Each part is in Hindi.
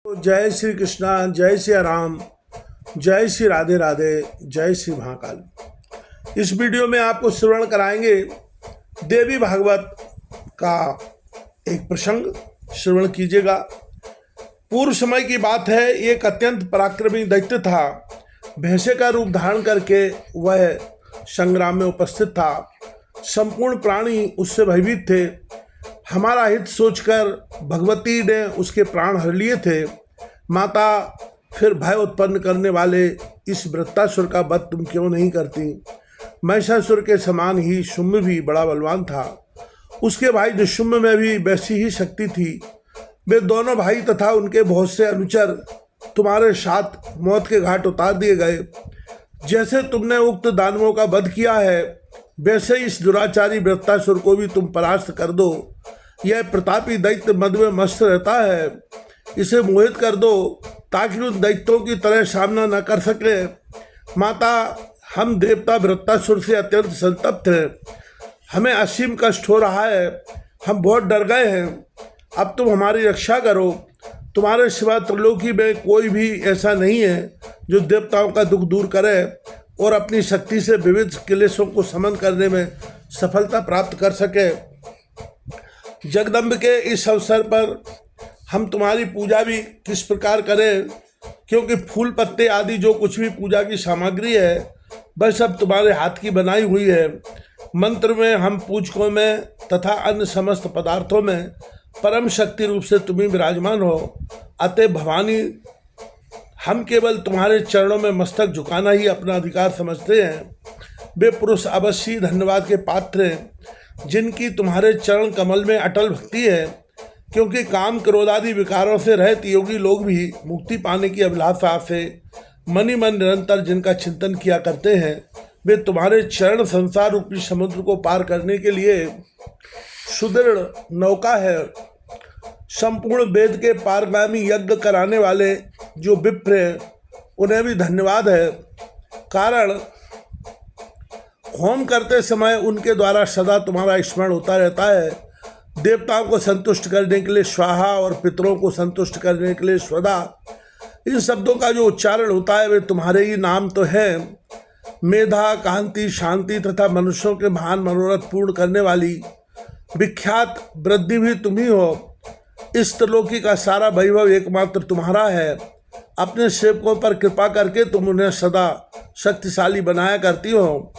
तो जय श्री कृष्णा, जय श्री राम, जय श्री राधे राधे, जय श्री महाकाल। इस वीडियो में आपको श्रवण कराएंगे देवी भागवत का एक प्रसंग। श्रवण कीजिएगा। पूर्व समय की बात है। एक अत्यंत पराक्रमी दैत्य था। भैंसे का रूप धारण करके वह संग्राम में उपस्थित था। संपूर्ण प्राणी उससे भयभीत थे। हमारा हित सोचकर भगवती ने उसके प्राण हर लिए थे। माता, फिर भय उत्पन्न करने वाले इस वृत्तासुर का वध तुम क्यों नहीं करती? महिषासुर के समान ही शुम्भ भी बड़ा बलवान था। उसके भाई निशुम्भ में भी वैसी ही शक्ति थी। वे दोनों भाई तथा उनके बहुत से अनुचर तुम्हारे साथ मौत के घाट उतार दिए गए। जैसे तुमने उक्त दानवों का वध किया है, वैसे इस दुराचारी वृत्तासुर को भी तुम परास्त कर दो। यह प्रतापी दैत्य मद में मस्त रहता है। इसे मोहित कर दो ताकि उन दैत्यों की तरह सामना न कर सके। माता, हम देवता वृत्तासुर से अत्यंत संतप्त हैं। हमें असीम कष्ट हो रहा है। हम बहुत डर गए हैं। अब तुम हमारी रक्षा करो। तुम्हारे सिवा त्रिलोकी में कोई भी ऐसा नहीं है जो देवताओं का दुख दूर करे और अपनी शक्ति से विविध क्लेशों को समन करने में सफलता प्राप्त कर सके। जगदम्ब के इस अवसर पर हम तुम्हारी पूजा भी किस प्रकार करें, क्योंकि फूल पत्ते आदि जो कुछ भी पूजा की सामग्री है वह सब तुम्हारे हाथ की बनाई हुई है। मंत्र में, हम पूजकों में तथा अन्य समस्त पदार्थों में परम शक्ति रूप से तुम्हें विराजमान हो। अतः भवानी, हम केवल तुम्हारे चरणों में मस्तक झुकाना ही अपना अधिकार समझते हैं। वे पुरुष अवश्य धन्यवाद के पात्र हैं जिनकी तुम्हारे चरण कमल में अटल भक्ति है, क्योंकि काम क्रोधादि विकारों से रहित योगी लोग भी मुक्ति पाने की अभिलाषा से मनि मन निरंतर जिनका चिंतन किया करते हैं, वे तुम्हारे चरण संसार रूपी समुद्र को पार करने के लिए सुदृढ़ नौका है। संपूर्ण वेद के पारगामी यज्ञ कराने वाले जो विप्र हैं, उन्हें भी धन्यवाद है। कारण होम करते समय उनके द्वारा सदा तुम्हारा स्मरण होता रहता है। देवताओं को संतुष्ट करने के लिए स्वाहा और पितरों को संतुष्ट करने के लिए स्वदा, इन शब्दों का जो उच्चारण होता है वे तुम्हारे ही नाम तो हैं। मेधा, कांति, शांति तथा मनुष्यों के महान मनोरथ पूर्ण करने वाली विख्यात वृद्धि भी तुम ही हो। इस त्रिलोकी का सारा वैभव एकमात्र तुम्हारा है। अपने सेवकों पर कृपा करके तुम उन्हें सदा शक्तिशाली बनाया करती हो।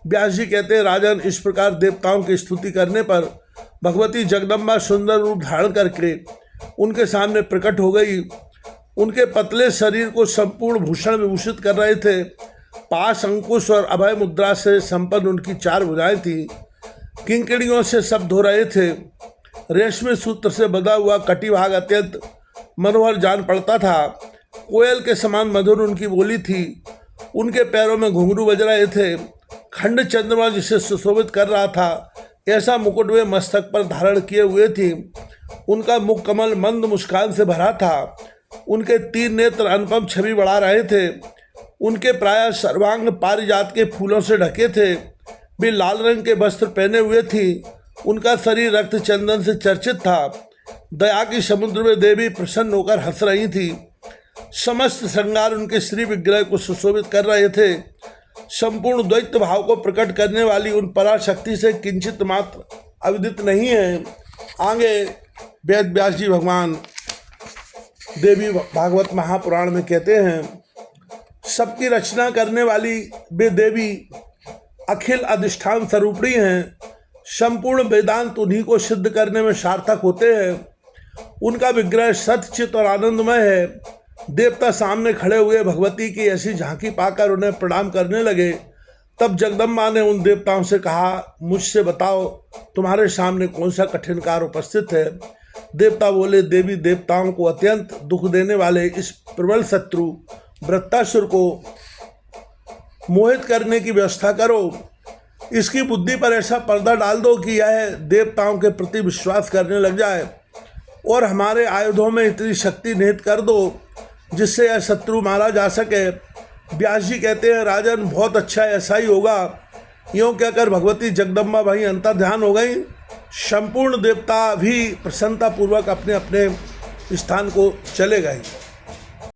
व्यास जी कहते हैं, राजन, इस प्रकार देवताओं की स्तुति करने पर भगवती जगदम्बा सुंदर रूप धारण करके उनके सामने प्रकट हो गई। उनके पतले शरीर को संपूर्ण भूषण विभूषित कर रहे थे। पाश, अंकुश और अभय मुद्रा से संपन्न उनकी चार भुजाएं थीं। किंकड़ियों से शब्द हो रहे थे। रेशमी सूत्र से बंधा हुआ कटिभाग अत्यंत मनोहर जान पड़ता था। कोयल के समान मधुर उनकी बोली थी। उनके पैरों में घुंघरू बज रहे थे। खंड चंद्रमा जिसे सुशोभित कर रहा था, ऐसा मुकुट वे मस्तक पर धारण किए हुए थी। उनका मुख कमल मंद मुस्कान से भरा था। उनके तीन नेत्र अनुपम छवि बढ़ा रहे थे। उनके प्राय सर्वांग पारिजात के फूलों से ढके थे। वे लाल रंग के वस्त्र पहने हुए थी। उनका शरीर रक्त चंदन से चर्चित था। दया की समुद्र में देवी प्रसन्न होकर हंस रही थी। समस्त श्रृंगार उनके श्री विग्रह को सुशोभित कर रहे थे। संपूर्ण द्वैत भाव को प्रकट करने वाली उन पराशक्ति से किंचित मात्र अविदित नहीं है। आगे वेद व्यास जी भगवान देवी भागवत महापुराण में कहते हैं, सबकी रचना करने वाली वे देवी अखिल अधिष्ठान स्वरूपणी हैं। संपूर्ण वेदांत उन्हीं को सिद्ध करने में सार्थक होते हैं। उनका विग्रह सतचित और आनंदमय है। देवता सामने खड़े हुए भगवती की ऐसी झांकी पाकर उन्हें प्रणाम करने लगे। तब जगदम्बा ने उन देवताओं से कहा, मुझसे बताओ तुम्हारे सामने कौन सा कठिन कार्य उपस्थित है? देवता बोले, देवी देवताओं को अत्यंत दुख देने वाले इस प्रबल शत्रु वृत्तासुर को मोहित करने की व्यवस्था करो। इसकी बुद्धि पर ऐसा पर्दा डाल दो कि यह देवताओं के प्रति विश्वास करने लग जाए और हमारे आयुधों में इतनी शक्ति निहित कर दो जिससे यह शत्रु मारा जा सके। व्यास जी कहते हैं, राजन, बहुत अच्छा, ऐसा ही होगा। यूँ कहकर भगवती जगदम्बा वहीं अंतर्ध्यान हो गई। संपूर्ण देवता भी प्रसन्नतापूर्वक अपने अपने स्थान को चलेगा ही।